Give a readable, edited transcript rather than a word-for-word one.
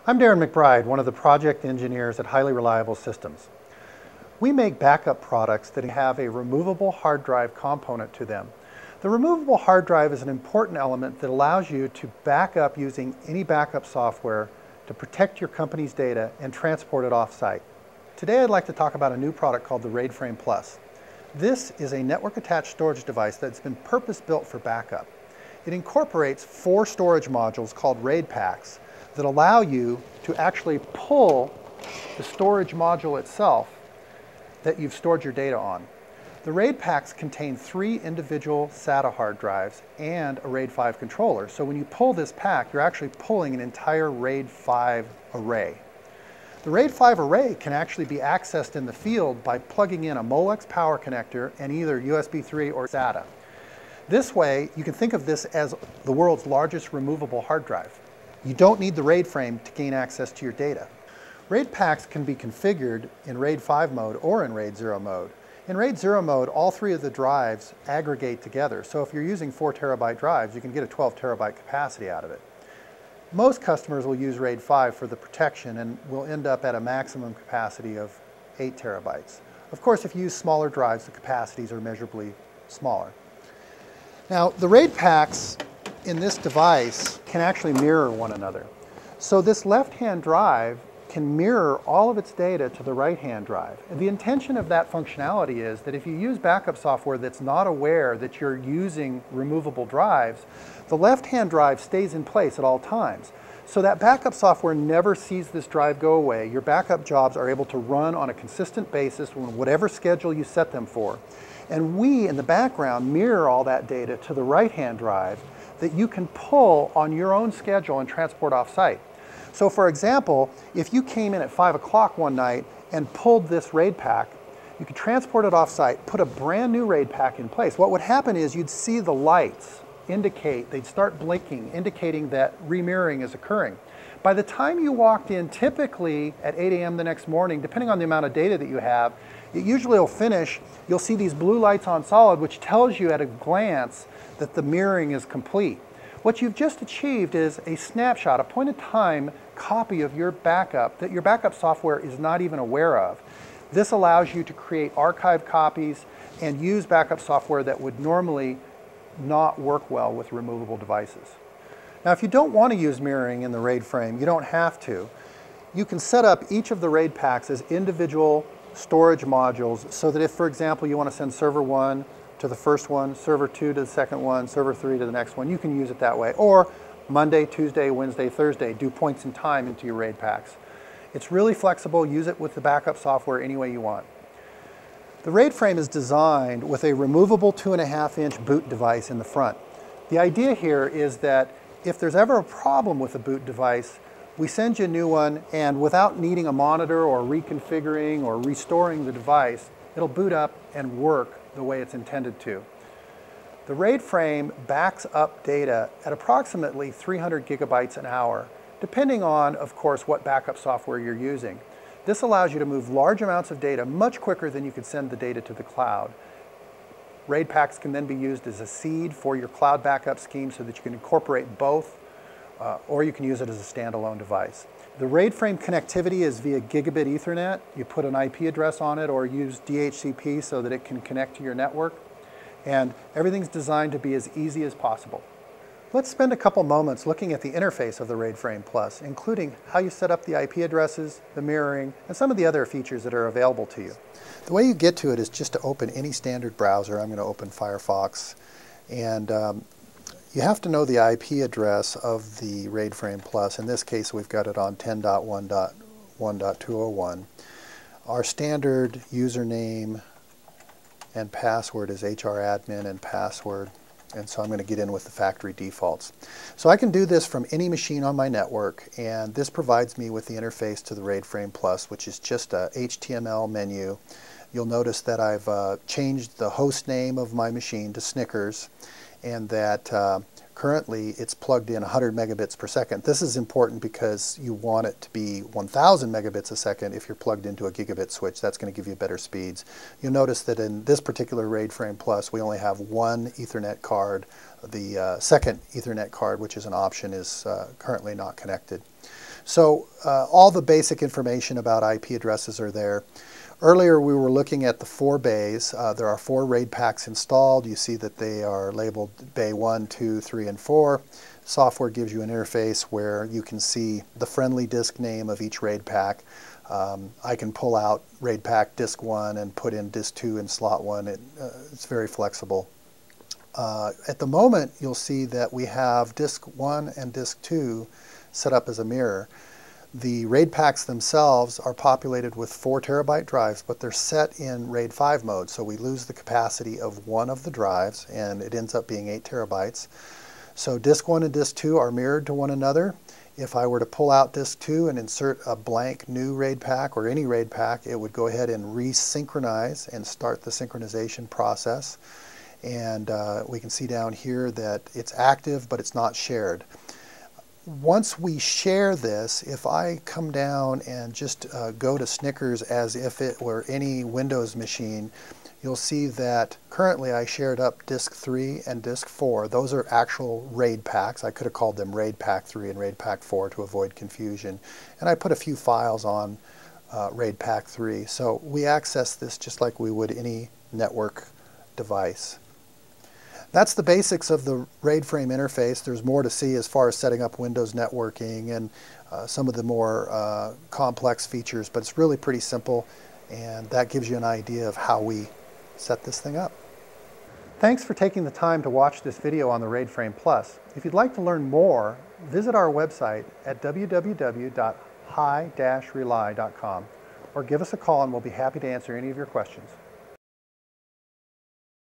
I'm Darren McBride, one of the project engineers at Highly Reliable Systems. We make backup products that have a removable hard drive component to them. The removable hard drive is an important element that allows you to back up using any backup software to protect your company's data and transport it off-site. Today I'd like to talk about a new product called the RAIDFrame Plus. This is a network-attached storage device that's been purpose-built for backup. It incorporates 4 storage modules called RAID packs that allow you to actually pull the storage module itself that you've stored your data on. The RAID packs contain 3 individual SATA hard drives and a RAID 5 controller. So when you pull this pack, you're actually pulling an entire RAID 5 array. The RAID 5 array can actually be accessed in the field by plugging in a Molex power connector and either USB 3 or SATA. This way, you can think of this as the world's largest removable hard drive. You don't need the RAID frame to gain access to your data. RAID packs can be configured in RAID 5 mode or in RAID 0 mode. In RAID 0 mode, all 3 of the drives aggregate together. So if you're using 4 terabyte drives, you can get a 12 terabyte capacity out of it. Most customers will use RAID 5 for the protection and will end up at a maximum capacity of 8 terabytes. Of course, if you use smaller drives, the capacities are measurably smaller. Now, the RAID packs in this device can actually mirror one another. So this left-hand drive can mirror all of its data to the right-hand drive. And the intention of that functionality is that if you use backup software that's not aware that you're using removable drives, the left-hand drive stays in place at all times. So that backup software never sees this drive go away. Your backup jobs are able to run on a consistent basis on whatever schedule you set them for. And we, in the background, mirror all that data to the right-hand drive that you can pull on your own schedule and transport off-site. So for example, if you came in at 5 o'clock one night and pulled this RAID pack, you could transport it off-site, put a brand new RAID pack in place. What would happen is you'd see the lights indicate, they'd start blinking, indicating that remirroring is occurring. By the time you walked in, typically at 8 a.m. the next morning, depending on the amount of data that you have, it usually will finish. You'll see these blue lights on solid, which tells you at a glance that the mirroring is complete. What you've just achieved is a snapshot, a point-in-time copy of your backup that your backup software is not even aware of. This allows you to create archive copies and use backup software that would normally not work well with removable devices. Now, if you don't want to use mirroring in the RAID frame, you don't have to. You can set up each of the RAID packs as individual storage modules so that if, for example, you want to send server 1 to the first one, server 2 to the second one, server 3 to the next one, you can use it that way. Or Monday, Tuesday, Wednesday, Thursday, do points in time into your RAID packs. It's really flexible. Use it with the backup software any way you want. The RAID frame is designed with a removable 2.5-inch boot device in the front. The idea here is that if there's ever a problem with a boot device, we send you a new one, and without needing a monitor or reconfiguring or restoring the device, it'll boot up and work the way it's intended to. The RAID frame backs up data at approximately 300 gigabytes an hour, depending on, of course, what backup software you're using. This allows you to move large amounts of data much quicker than you could send the data to the cloud. RAID packs can then be used as a seed for your cloud backup scheme so that you can incorporate both, or you can use it as a standalone device. The RAID frame connectivity is via gigabit Ethernet. You put an IP address on it or use DHCP so that it can connect to your network. And everything's designed to be as easy as possible. Let's spend a couple moments looking at the interface of the RAIDFrame Plus, including how you set up the IP addresses, the mirroring, and some of the other features that are available to you. The way you get to it is just to open any standard browser. I'm going to open Firefox. And you have to know the IP address of the RAIDFrame Plus. In this case, we've got it on 10.1.1.201. Our standard username and password is hradmin and password. And so I'm going to get in with the factory defaults. So I can do this from any machine on my network, and this provides me with the interface to the RAIDFrame Plus, which is just a HTML menu. You'll notice that I've changed the host name of my machine to Snickers, and that currently it's plugged in 100 megabits per second. This is important because you want it to be 1,000 megabits a second if you're plugged into a gigabit switch. That's going to give you better speeds. You'll notice that in this particular RAIDFrame Plus, we only have one Ethernet card. The second Ethernet card, which is an option, is currently not connected. So all the basic information about IP addresses are there. Earlier we were looking at the 4 bays. There are 4 RAID packs installed. You see that they are labeled bay 1, 2, 3, and 4. Software gives you an interface where you can see the friendly disk name of each RAID pack. I can pull out RAID pack disk 1 and put in disk 2 in slot 1. It's very flexible. At the moment you'll see that we have disk 1 and disk 2 set up as a mirror. The RAID packs themselves are populated with 4 terabyte drives, but they're set in RAID 5 mode, so we lose the capacity of one of the drives and it ends up being 8 terabytes. So disk 1 and disk 2 are mirrored to one another. If I were to pull out disk 2 and insert a blank new RAID pack or any RAID pack, it would go ahead and resynchronize and start the synchronization process. And we can see down here that it's active, but it's not shared. Once we share this, if I come down and just go to Snickers as if it were any Windows machine, you'll see that currently I shared up disk 3 and disk 4. Those are actual RAID packs. I could have called them RAID Pack 3 and RAID Pack 4 to avoid confusion. And I put a few files on RAID Pack 3. So we access this just like we would any network device. That's the basics of the RAIDFrame interface. There's more to see as far as setting up Windows networking and some of the more complex features, but it's really pretty simple, and that gives you an idea of how we set this thing up. Thanks for taking the time to watch this video on the RAIDFrame Plus. If you'd like to learn more, visit our website at www.high-rely.com or give us a call and we'll be happy to answer any of your questions.